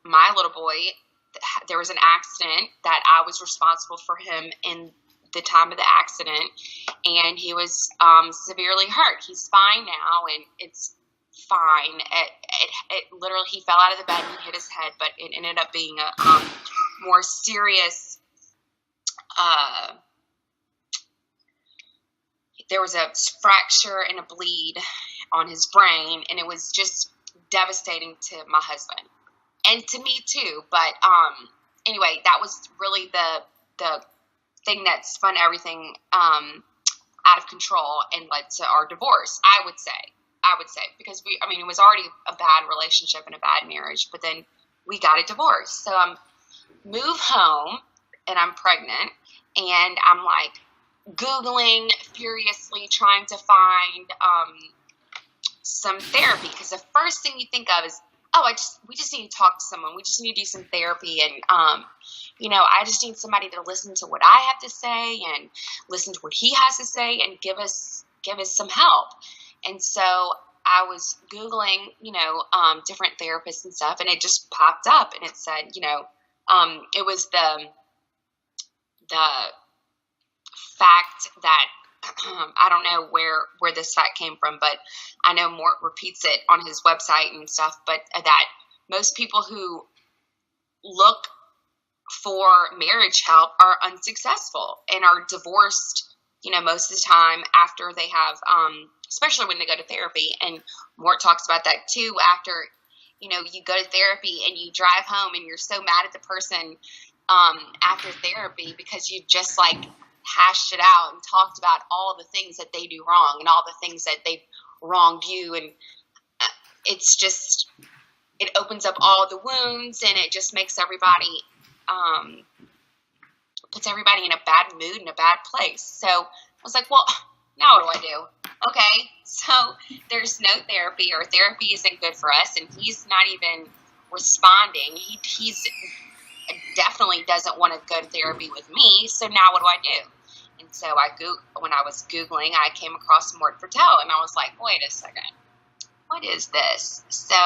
my little boy, there was an accident that I was responsible for him in the time of the accident, and he was severely hurt. He's fine now, and it's fine. It literally, he fell out of the bed and hit his head, but it ended up being a more serious. There was a fracture and a bleed on his brain, and it was just devastating to my husband and to me too. But anyway, that was really the thing that spun everything out of control and led to our divorce. I would say because it was already a bad relationship and a bad marriage, but then we got a divorce. So move home, and I'm pregnant, and I'm like Googling furiously, trying to find some therapy, because the first thing you think of is, we just need to talk to someone. We just need to do some therapy, and I just need somebody to listen to what I have to say and listen to what he has to say and give us some help. And so I was Googling, different therapists and stuff, and it just popped up, and it said, it was the fact that I don't know where this fact came from, but I know Mort repeats it on his website and stuff, but that most people who look for marriage help are unsuccessful and are divorced, most of the time after they have, especially when they go to therapy. And Mort talks about that too. After, you go to therapy and you drive home and you're so mad at the person after therapy because you just hashed it out and talked about all the things that they do wrong and all the things that they've wronged you. And it's just, it opens up all the wounds, and it just makes everybody, puts everybody in a bad mood and a bad place. So I was like, well, now what do I do? Okay, so there's no therapy, or therapy isn't good for us, and he's not even responding. He's definitely doesn't want to go to therapy with me. So now what do I do? And so when I was Googling, I came across Mort Fertel, and I was like, wait a second, what is this? So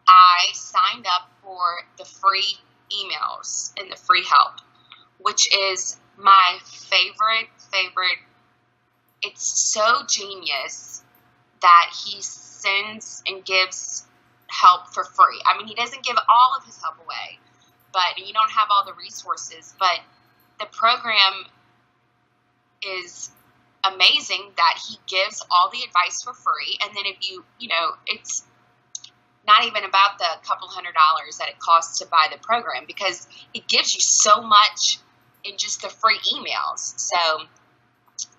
I signed up for the free emails and the free help, which is my favorite. It's so genius that he sends and gives help for free. He doesn't give all of his help away, but you don't have all the resources. But the program is amazing that he gives all the advice for free. And then if it's not even about the couple $100 that it costs to buy the program, because it gives you so much in just the free emails. So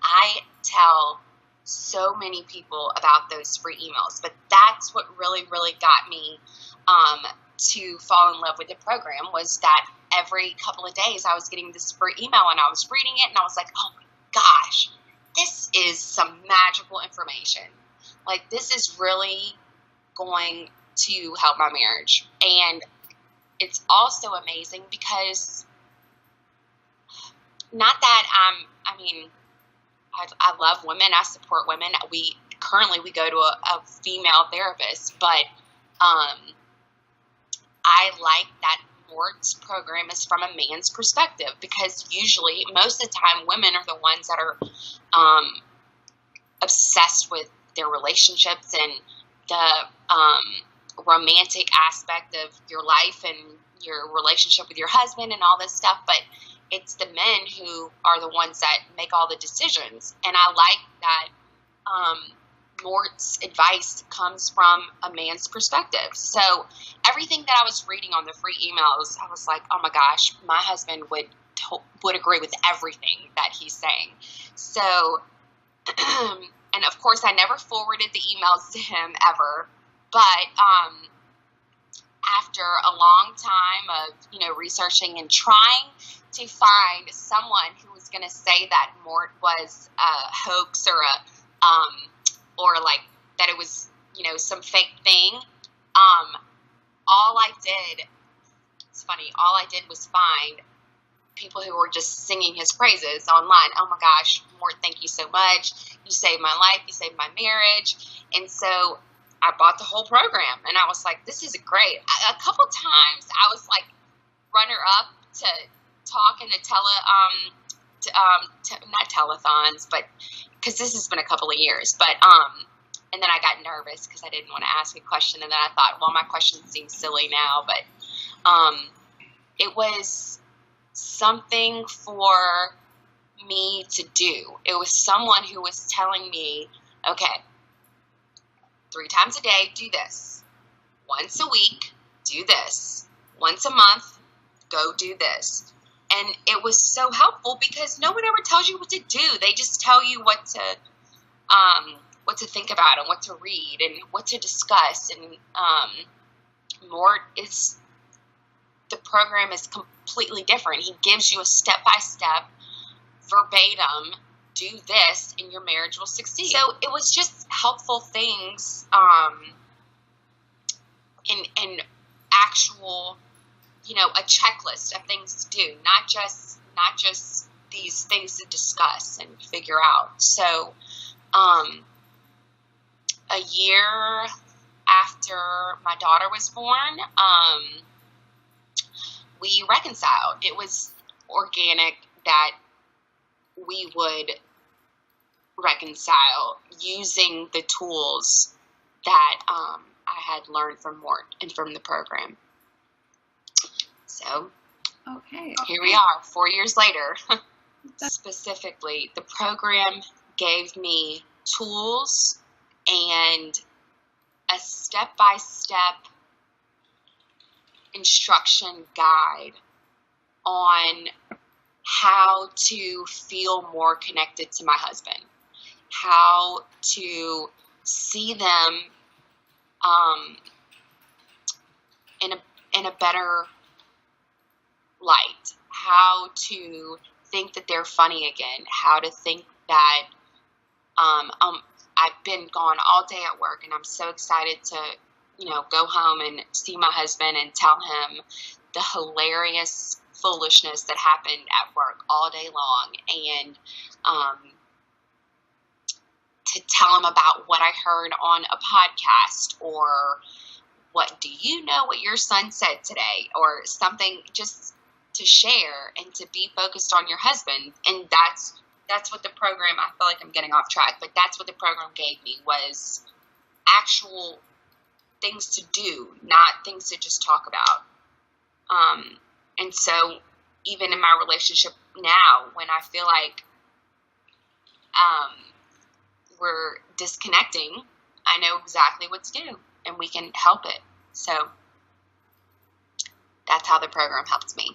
I tell so many people about those free emails, but that's what really, really got me to fall in love with the program, was that every couple of days I was getting this free email, and I was reading it, and I was like, oh my gosh, this is some magical information. This is really going to help my marriage. And it's also amazing because, not that I love women, I support women. We go to a female therapist, but I like that Mort's program is from a man's perspective, because usually, most of the time, women are the ones that are obsessed with their relationships and the romantic aspect of your life and your relationship with your husband and all this stuff, but it's the men who are the ones that make all the decisions. And I like that Mort's advice comes from a man's perspective. So everything that I was reading on the free emails, I was like, oh my gosh, my husband would agree with everything that he's saying. So, and of course I never forwarded the emails to him ever, but after a long time of, researching and trying to find someone who was going to say that Mort was a hoax or that it was, some fake thing. All I did was find people who were just singing his praises online. Oh my gosh, Mort, thank you so much. You saved my life. You saved my marriage. And so I bought the whole program, and I was like, this is great. A couple times I to talk in the not telethons, but because this has been a couple of years, but and then I got nervous because I didn't want to ask a question, and then I thought, well, my question seems silly now, but it was something for me to do. It was someone who was telling me, okay, 3 times a day, do this. Once a week, do this. Once a month, go do this. And it was so helpful because no one ever tells you what to do. They just tell you what to think about and what to read and what to discuss. And the program is completely different. He gives you a step-by-step, verbatim, do this and your marriage will succeed. So it was just helpful things in actual, a checklist of things to do, not just these things to discuss and figure out. So a year after my daughter was born, we reconciled. It was organic that we would reconcile using the tools that I had learned from Mort and from the program. So, okay. Here we are, 4 years later. Specifically, the program gave me tools and a step-by-step instruction guide on how to feel more connected to my husband, how to see them in a better light, how to think that they're funny again, how to think that I've been gone all day at work and I'm so excited to go home and see my husband and tell him the hilarious foolishness that happened at work all day long, and to tell him about what I heard on a podcast, or what do you know what your son said today, or something, just to share and to be focused on your husband. And that's what the program, I feel like I'm getting off track, but that's what the program gave me, was actual things to do, not things to just talk about. And so even in my relationship now, when I feel like we're disconnecting, I know exactly what to do and we can help it. So that's how the program helped me.